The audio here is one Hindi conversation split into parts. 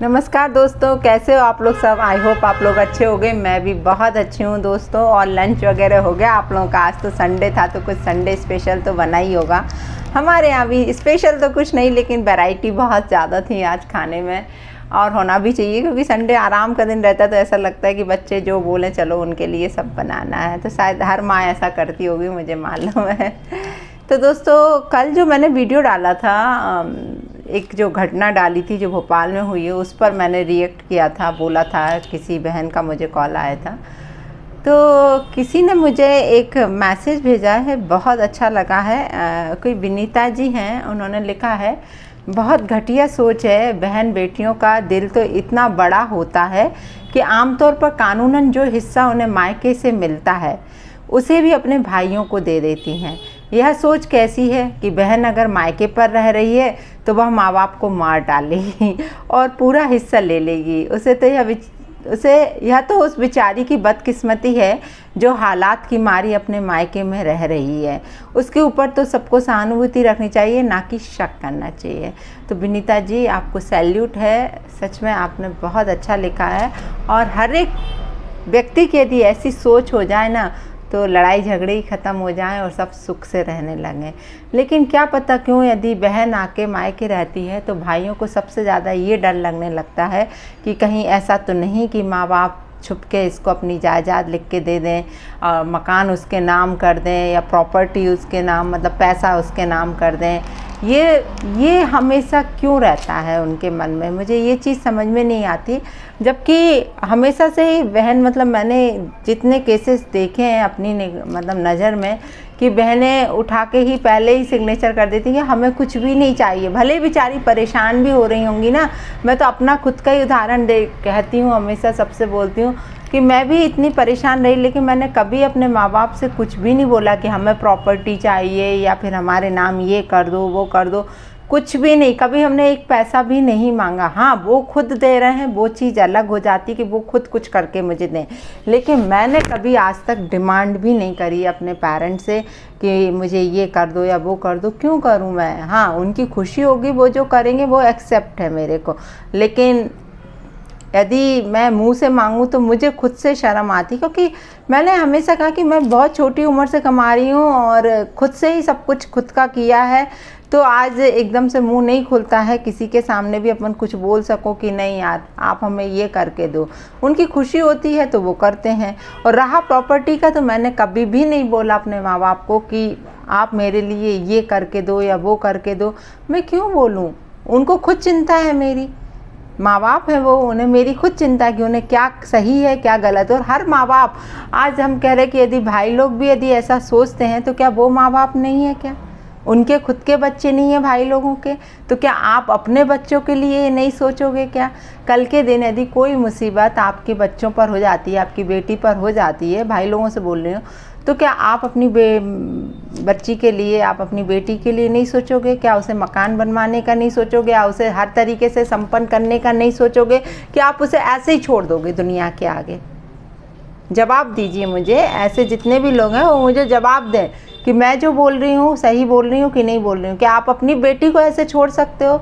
नमस्कार दोस्तों, कैसे हो आप लोग सब। आई होप आप लोग अच्छे हो गए। मैं भी बहुत अच्छी हूँ दोस्तों। और लंच वगैरह हो गया आप लोगों का। आज तो संडे था तो कुछ संडे स्पेशल तो बना ही होगा। हमारे यहाँ भी स्पेशल तो कुछ नहीं, लेकिन वैरायटी बहुत ज़्यादा थी आज खाने में, और होना भी चाहिए क्योंकि संडे आराम का दिन रहता है। तो ऐसा लगता है कि बच्चे जो बोलें चलो उनके लिए सब बनाना है। तो शायद हर माँ ऐसा करती होगी, मुझे मालूम है। तो दोस्तों, कल जो मैंने वीडियो डाला था, एक जो घटना डाली थी जो भोपाल में हुई है, उस पर मैंने रिएक्ट किया था। बोला था, किसी बहन का मुझे कॉल आया था, तो किसी ने मुझे एक मैसेज भेजा है, बहुत अच्छा लगा है। कोई विनीता जी हैं, उन्होंने लिखा है, बहुत घटिया सोच है। बहन बेटियों का दिल तो इतना बड़ा होता है कि आमतौर पर कानूनन जो हिस्सा उन्हें मायके से मिलता है उसे भी अपने भाइयों को दे देती हैं। यह सोच कैसी है कि बहन अगर मायके पर रह रही है तो वह माँ बाप को मार डालेगी और पूरा हिस्सा ले लेगी। यह तो उस बेचारी की बदकिस्मती है जो हालात की मारी अपने मायके में रह रही है। उसके ऊपर तो सबको सहानुभूति रखनी चाहिए, ना कि शक करना चाहिए। तो विनीता जी, आपको सैल्यूट है। सच में आपने बहुत अच्छा लिखा है। और हर एक व्यक्ति की यदि ऐसी सोच हो जाए ना, तो लड़ाई झगड़े ही ख़त्म हो जाएं और सब सुख से रहने लगें। लेकिन क्या पता क्यों, यदि बहन आके मायके रहती है तो भाइयों को सबसे ज़्यादा ये डर लगने लगता है कि कहीं ऐसा तो नहीं कि माँ बाप छुप के इसको अपनी जायदाद लिख के दे दें और मकान उसके नाम कर दें, या प्रॉपर्टी उसके नाम, मतलब पैसा उसके नाम कर दें। ये हमेशा क्यों रहता है उनके मन में, मुझे ये चीज़ समझ में नहीं आती। जबकि हमेशा से ही बहन, मतलब मैंने जितने केसेस देखे हैं अपनी मतलब नज़र में, कि बहनें उठा के ही पहले ही सिग्नेचर कर देती हैं कि हमें कुछ भी नहीं चाहिए। भले बेचारी परेशान भी हो रही होंगी ना। मैं तो अपना खुद का ही उदाहरण कहती हूँ, हमेशा सबसे बोलती हूँ कि मैं भी इतनी परेशान रही, लेकिन मैंने कभी अपने माँ बाप से कुछ भी नहीं बोला कि हमें प्रॉपर्टी चाहिए या फिर हमारे नाम ये कर दो वो कर दो। कुछ भी नहीं, कभी हमने एक पैसा भी नहीं मांगा। हाँ, वो खुद दे रहे हैं, वो चीज़ अलग हो जाती कि वो खुद कुछ करके मुझे दें, लेकिन मैंने कभी आज तक डिमांड भी नहीं करी अपने पेरेंट्स से कि मुझे ये कर दो या वो कर दो। क्यों करूँ मैं? हाँ, उनकी खुशी होगी, वो जो करेंगे वो एक्सेप्ट है मेरे को। लेकिन यदि मैं मुंह से मांगूं तो मुझे खुद से शर्म आती, क्योंकि मैंने हमेशा कहा कि मैं बहुत छोटी उम्र से कमा रही हूँ और खुद से ही सब कुछ खुद का किया है। तो आज एकदम से मुंह नहीं खुलता है किसी के सामने भी अपन कुछ बोल सको कि नहीं यार आप हमें ये करके दो। उनकी खुशी होती है तो वो करते हैं। और रहा प्रॉपर्टी का, तो मैंने कभी भी नहीं बोला अपने माँ बाप को कि आप मेरे लिए ये करके दो या वो करके दो। मैं क्यों बोलूँ? उनको खुद चिंता है, मेरी माँ बाप है वो, उन्हें मेरी खुद चिंता है कि उन्हें क्या सही है क्या गलत है। और हर माँ बाप, आज हम कह रहे हैं कि यदि भाई लोग भी यदि ऐसा सोचते हैं तो क्या वो माँ बाप नहीं है? क्या उनके खुद के बच्चे नहीं है भाई लोगों के? तो क्या आप अपने बच्चों के लिए नहीं सोचोगे क्या? कल के दिन यदि कोई मुसीबत आपके बच्चों पर हो जाती है, आपकी बेटी पर हो जाती है, भाई लोगों से बोल रही हूँ, तो क्या आप अपनी बच्ची के लिए, आप अपनी बेटी के लिए नहीं सोचोगे? क्या उसे मकान बनवाने का नहीं सोचोगे? या उसे हर तरीके से संपन्न करने का नहीं सोचोगे? कि आप उसे ऐसे ही छोड़ दोगे दुनिया के आगे? जवाब दीजिए मुझे। ऐसे जितने भी लोग हैं वो मुझे जवाब दें कि मैं जो बोल रही हूँ सही बोल रही हूँ कि नहीं बोल रही हूँ। क्या आप अपनी बेटी को ऐसे छोड़ सकते हो?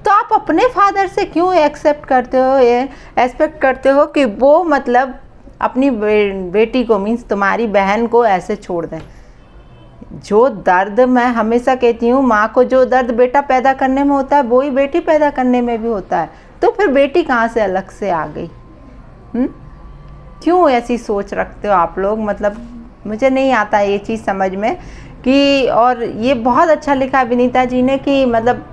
तो आप अपने फादर से क्यों एक्सेप्ट करते हो, ये एक्सपेक्ट करते हो कि वो मतलब अपनी बेटी को, मीन्स तुम्हारी बहन को ऐसे छोड़ दें? जो दर्द, मैं हमेशा कहती हूँ, माँ को जो दर्द बेटा पैदा करने में होता है वो ही बेटी पैदा करने में भी होता है। तो फिर बेटी कहाँ से अलग से आ गई? क्यों ऐसी सोच रखते हो आप लोग? मतलब मुझे नहीं आता ये चीज़ समझ में कि। और ये बहुत अच्छा लिखा है विनीता जी ने कि मतलब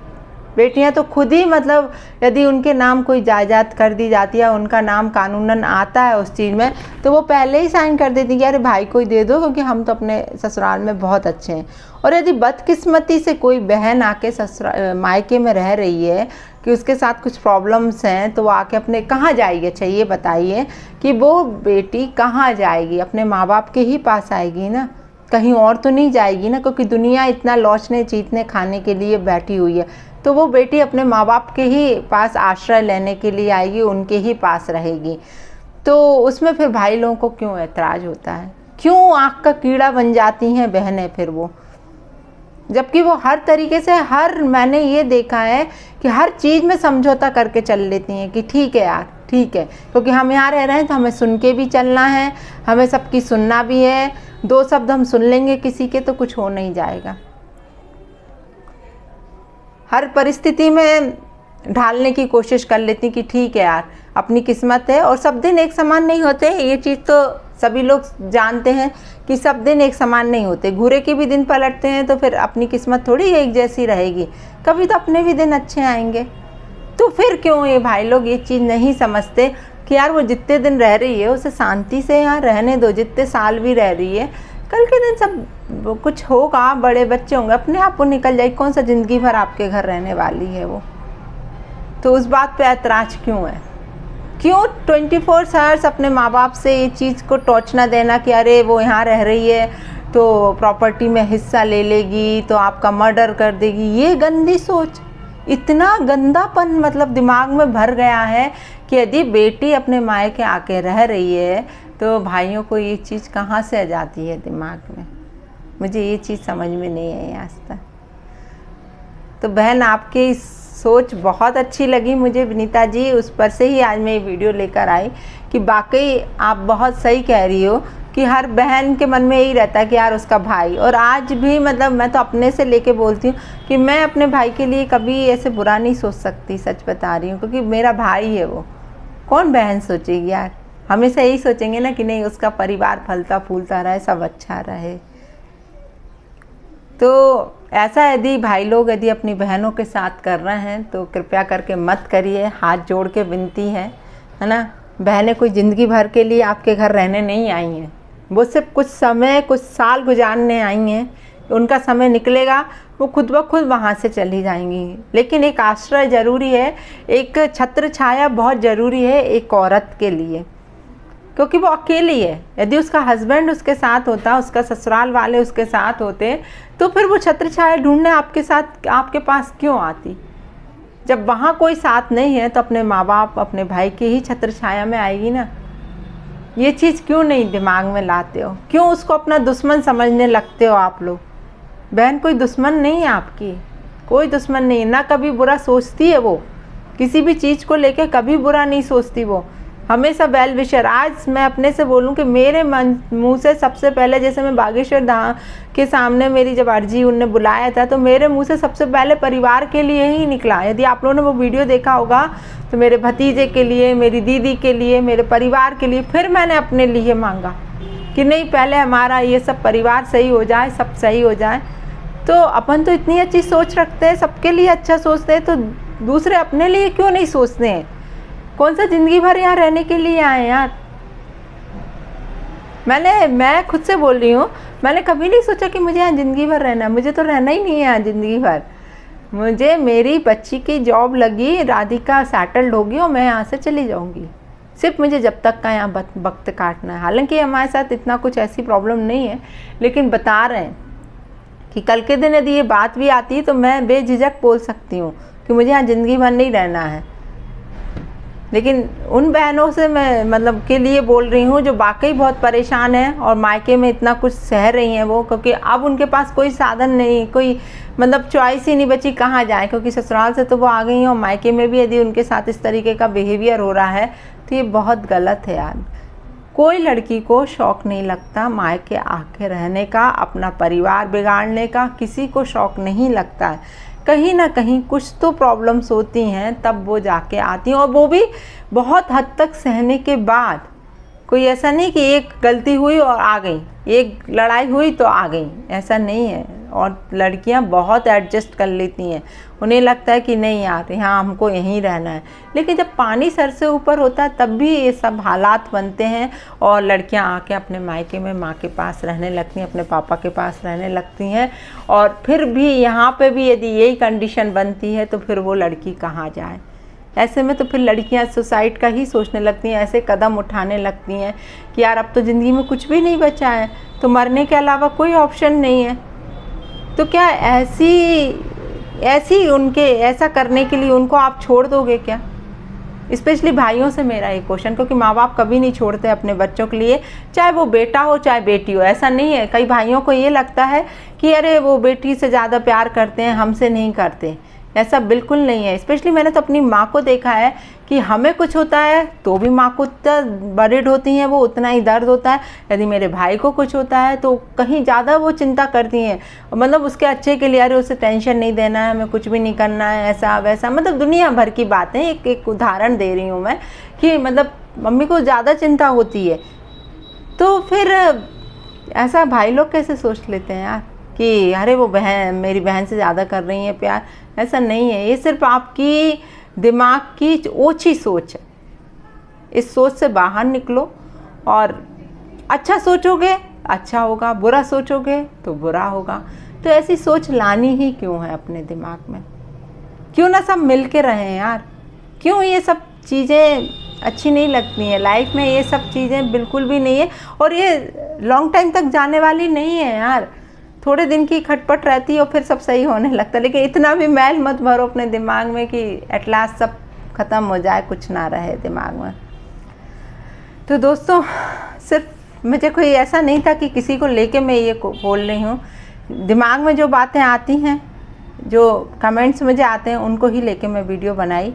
बेटियां तो खुद ही, मतलब यदि उनके नाम कोई जायदाद कर दी जाती है, उनका नाम कानूनन आता है उस चीज़ में, तो वो पहले ही साइन कर देती कि अरे भाई को ही दे दो क्योंकि हम तो अपने ससुराल में बहुत अच्छे हैं। और यदि बदकिस्मती से कोई बहन आके मायके में रह रही है कि उसके साथ कुछ प्रॉब्लम्स हैं, तो वो आके अपने कहाँ जाएगी? अच्छा ये बताइए कि वो बेटी कहाँ जाएगी? अपने माँ बाप के ही पास आएगी ना, कहीं और तो नहीं जाएगी ना, क्योंकि दुनिया इतना लौचने चीतने खाने के लिए बैठी हुई है। तो वो बेटी अपने माँ बाप के ही पास आश्रय लेने के लिए आएगी, उनके ही पास रहेगी। तो उसमें फिर भाई लोगों को क्यों ऐतराज़ होता है? क्यों आँख का कीड़ा बन जाती हैं बहनें फिर वो? जबकि वो हर तरीके से मैंने ये देखा है कि हर चीज़ में समझौता करके चल लेती हैं कि ठीक है यार, ठीक है, क्योंकि हम यहाँ रह रहे हैं तो हमें सुन के भी चलना है, हमें सबकी सुनना भी है। 2 शब्द हम सुन लेंगे किसी के तो कुछ हो नहीं जाएगा। हर परिस्थिति में ढालने की कोशिश कर लेती कि ठीक है यार, अपनी किस्मत है, और सब दिन एक समान नहीं होते। ये चीज़ तो सभी लोग जानते हैं कि सब दिन एक समान नहीं होते। घूरे के भी दिन पलटते हैं तो फिर अपनी किस्मत थोड़ी एक जैसी रहेगी, कभी तो अपने भी दिन अच्छे आएंगे। तो फिर क्यों ये भाई लोग ये चीज़ नहीं समझते कि यार वो जितने दिन रह रही है उसे शांति से यहाँ रहने दो, जितने साल भी रह रही है, कल के दिन सब कुछ होगा, बड़े बच्चे होंगे, अपने आप वो निकल जाएगी। कौन सा ज़िंदगी भर आपके घर रहने वाली है वो? तो उस बात पे ऐतराज़ क्यों है? क्यों 24 आवर्स अपने माँ बाप से ये चीज़ को टॉर्च ना देना कि अरे वो यहाँ रह रही है तो प्रॉपर्टी में हिस्सा ले लेगी, तो आपका मर्डर कर देगी। ये गंदी सोच, इतना गंदापन मतलब दिमाग में भर गया है कि यदि बेटी अपने मायके आके रह रही है तो भाइयों को ये चीज़ कहाँ से आ जाती है दिमाग में? मुझे ये चीज़ समझ में नहीं आई आज तक। तो बहन, आपकी सोच बहुत अच्छी लगी मुझे विनीता जी, उस पर से ही आज मैं ये वीडियो लेकर आई कि वाकई आप बहुत सही कह रही हो कि हर बहन के मन में यही रहता है कि यार उसका भाई। और आज भी मतलब मैं तो अपने से लेके बोलती हूँ कि मैं अपने भाई के लिए कभी ऐसे बुरा नहीं सोच सकती, सच बता रही हूँ, क्योंकि मेरा भाई है वो। कौन बहन सोचेगी यार? हमेशा यही सोचेंगे ना कि नहीं, उसका परिवार फलता फूलता रहे, सब अच्छा रहे। तो ऐसा यदि भाई लोग यदि अपनी बहनों के साथ कर रहे हैं तो कृपया करके मत करिए, हाथ जोड़ के विनती है ना। बहनें कोई ज़िंदगी भर के लिए आपके घर रहने नहीं आई हैं, वो सिर्फ कुछ समय, कुछ साल गुजारने आई हैं। उनका समय निकलेगा, वो खुद ब खुद वहाँ से चली जाएंगी। लेकिन एक आश्रय ज़रूरी है, एक छत्र छाया बहुत ज़रूरी है एक औरत के लिए, क्योंकि वो अकेली है। यदि उसका हस्बैंड उसके साथ होता, उसका ससुराल वाले उसके साथ होते, तो फिर वो छत्र छाया ढूंढने आपके साथ, आपके पास क्यों आती? जब वहाँ कोई साथ नहीं है तो अपने माँ बाप, अपने भाई की ही छत्र छाया में आएगी ना। ये चीज़ क्यों नहीं दिमाग में लाते हो? क्यों उसको अपना दुश्मन समझने लगते हो आप लोग? बहन कोई दुश्मन नहीं है आपकी, कोई दुश्मन नहीं है, ना कभी बुरा सोचती है वो, किसी भी चीज़ को लेके कभी बुरा नहीं सोचती वो, हमेशा वेल विशर। आज मैं अपने से बोलूं कि मेरे मुंह से सबसे पहले, जैसे मैं बागेश्वर धाम के सामने मेरी जब अर्जी उनने बुलाया था तो मेरे मुंह से सबसे पहले परिवार के लिए ही निकला। यदि आप लोगों ने वो वीडियो देखा होगा तो मेरे भतीजे के लिए, मेरी दीदी के लिए, मेरे परिवार के लिए, फिर मैंने अपने लिए मांगा कि नहीं, पहले हमारा ये सब परिवार सही हो जाए, सब सही हो जाए। तो अपन तो इतनी अच्छी सोच रखते हैं, सबके लिए अच्छा सोचते हैं, तो दूसरे अपने लिए क्यों नहीं सोचते हैं? कौन सा ज़िंदगी भर यहाँ रहने के लिए आए यार? मैं खुद से बोल रही हूँ, मैंने कभी नहीं सोचा कि मुझे यहाँ ज़िंदगी भर रहना है। मुझे तो रहना ही नहीं है यहाँ ज़िंदगी भर। मुझे मेरी बच्ची की जॉब लगी, राधिका सेटल्ड होगी और मैं यहाँ से चली जाऊँगी। सिर्फ मुझे जब तक का यहाँ वक्त काटना है। हालांकि हमारे साथ इतना कुछ ऐसी प्रॉब्लम नहीं है, लेकिन बता रहे हैं कि कल के दिन यदि ये बात भी आती है तो मैं बेझिझक बोल सकती हूँ कि मुझे यहाँ ज़िंदगी भर नहीं रहना है। लेकिन उन बहनों से मैं मतलब के लिए बोल रही हूँ जो वाकई बहुत परेशान हैं और मायके में इतना कुछ सह रही हैं वो, क्योंकि अब उनके पास कोई साधन नहीं, कोई मतलब चॉइस ही नहीं बची कहाँ जाए, क्योंकि ससुराल से तो वो आ गई हैं और मायके में भी यदि उनके साथ इस तरीके का बिहेवियर हो रहा है तो ये बहुत गलत है यार। कोई लड़की को शौक़ नहीं लगता मायके आके रहने का, अपना परिवार बिगाड़ने का, किसी को शौक़ नहीं लगता है। कहीं ना कहीं कुछ तो प्रॉब्लम्स होती हैं तब वो जाके आती हैं, और वो भी बहुत हद तक सहने के बाद। कोई ऐसा नहीं कि एक गलती हुई और आ गई, एक लड़ाई हुई तो आ गई, ऐसा नहीं है। और लड़कियां बहुत एडजस्ट कर लेती हैं, उन्हें लगता है कि नहीं यार यहाँ हमको यहीं रहना है। लेकिन जब पानी सर से ऊपर होता है तब भी ये सब हालात बनते हैं और लड़कियां आके अपने मायके में माँ के पास रहने लगती हैं, अपने पापा के पास रहने लगती हैं। और फिर भी यहाँ पे भी यदि यही कंडीशन बनती है तो फिर वो लड़की कहाँ जाए? ऐसे में तो फिर लड़कियां सुसाइड का ही सोचने लगती हैं, ऐसे कदम उठाने लगती हैं कि यार अब तो ज़िंदगी में कुछ भी नहीं बचा है, तो मरने के अलावा कोई ऑप्शन नहीं है। तो क्या ऐसी उनके ऐसा करने के लिए उनको आप छोड़ दोगे क्या? स्पेशली भाइयों से मेरा एक क्वेश्चन, क्योंकि माँ बाप कभी नहीं छोड़ते अपने बच्चों के लिए, चाहे वो बेटा हो चाहे बेटी हो। ऐसा नहीं है, कई भाइयों को ये लगता है कि अरे वो बेटी से ज़्यादा प्यार करते हैं, हमसे नहीं करते। ऐसा बिल्कुल नहीं है। स्पेशली मैंने तो अपनी माँ को देखा है कि हमें कुछ होता है तो भी माँ को उतना बरिड होती हैं, वो उतना ही दर्द होता है। यदि मेरे भाई को कुछ होता है तो कहीं ज़्यादा वो चिंता करती हैं, मतलब उसके अच्छे के लिए, अरे उसे टेंशन नहीं देना है, हमें कुछ भी नहीं करना है, ऐसा वैसा, मतलब दुनिया भर की बातें। एक उदाहरण दे रही हूँ मैं कि मतलब मम्मी को ज़्यादा चिंता होती है। तो फिर ऐसा भाई लोग कैसे सोच लेते हैं यार कि अरे वो बहन, मेरी बहन से ज़्यादा कर रही है प्यार। ऐसा नहीं है, ये सिर्फ आपकी दिमाग की ओछी सोच है। इस सोच से बाहर निकलो और अच्छा सोचोगे अच्छा होगा, बुरा सोचोगे तो बुरा होगा। तो ऐसी सोच लानी ही क्यों है अपने दिमाग में? क्यों ना सब मिल के रहें यार। क्यों ये सब चीज़ें अच्छी नहीं लगती हैं लाइफ में? ये सब चीज़ें बिल्कुल भी नहीं है, और ये लॉन्ग टाइम तक जाने वाली नहीं है यार। थोड़े दिन की खटपट रहती है और फिर सब सही होने लगता है। लेकिन इतना भी मैल मत भरो अपने दिमाग में कि एट लास्ट सब ख़त्म हो जाए, कुछ ना रहे दिमाग में। तो दोस्तों, सिर्फ मुझे कोई ऐसा नहीं था कि किसी को लेके मैं ये बोल रही हूँ। दिमाग में जो बातें आती हैं, जो कमेंट्स मुझे आते हैं, उनको ही लेके मैं वीडियो बनाई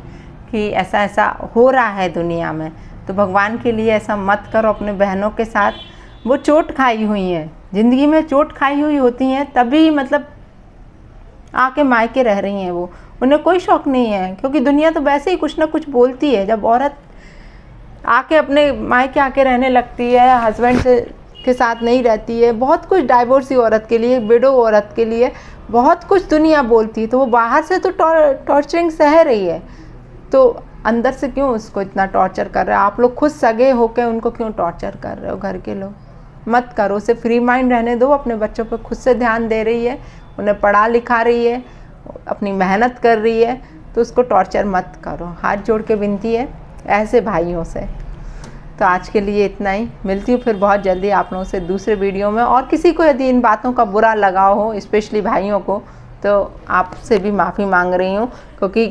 कि ऐसा ऐसा हो रहा है दुनिया में। तो भगवान के लिए ऐसा मत करो अपने बहनों के साथ। वो चोट खाई हुई हैं, ज़िंदगी में चोट खाई हुई होती हैं, तभी मतलब आके मायके रह रही हैं। वो, उन्हें कोई शौक़ नहीं है, क्योंकि दुनिया तो वैसे ही कुछ ना कुछ बोलती है। जब औरत आके अपने मायके आके रहने लगती है, हस्बैंड के साथ नहीं रहती है, बहुत कुछ डाइवोर्सी औरत के लिए, विडो औरत के लिए बहुत कुछ दुनिया बोलती है। तो वो बाहर से तो टॉर्चरिंग सह रही है, तो अंदर से क्यों उसको इतना टॉर्चर कर रहे हो? आप लोग खुद सगे होकर उनको क्यों टॉर्चर कर रहे हो? घर के लोग मत करो, उसे फ्री माइंड रहने दो। अपने बच्चों पर खुद से ध्यान दे रही है, उन्हें पढ़ा लिखा रही है, अपनी मेहनत कर रही है, तो उसको टॉर्चर मत करो। हाथ जोड़ के विनती है ऐसे भाइयों से। तो आज के लिए इतना ही, मिलती हूँ फिर बहुत जल्दी आप लोगों से दूसरे वीडियो में। और किसी को यदि इन बातों का बुरा लगा हो, स्पेशली भाइयों को, तो आपसे भी माफ़ी मांग रही हूँ, क्योंकि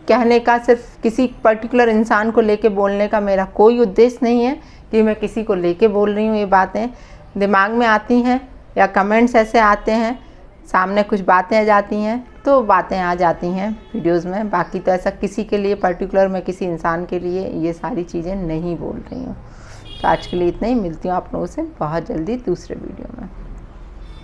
कहने का सिर्फ किसी पर्टिकुलर इंसान को लेके बोलने का मेरा कोई उद्देश्य नहीं है कि मैं किसी को लेके बोल रही हूँ। ये बातें दिमाग में आती हैं या कमेंट्स ऐसे आते हैं, सामने कुछ बातें आ जाती हैं तो बातें आ जाती हैं वीडियोस में। बाकी तो ऐसा किसी के लिए पर्टिकुलर, मैं किसी इंसान के लिए ये सारी चीज़ें नहीं बोल रही हूँ। तो आज के लिए इतना ही, मिलती हूँ आप लोगों से बहुत जल्दी दूसरे वीडियो में।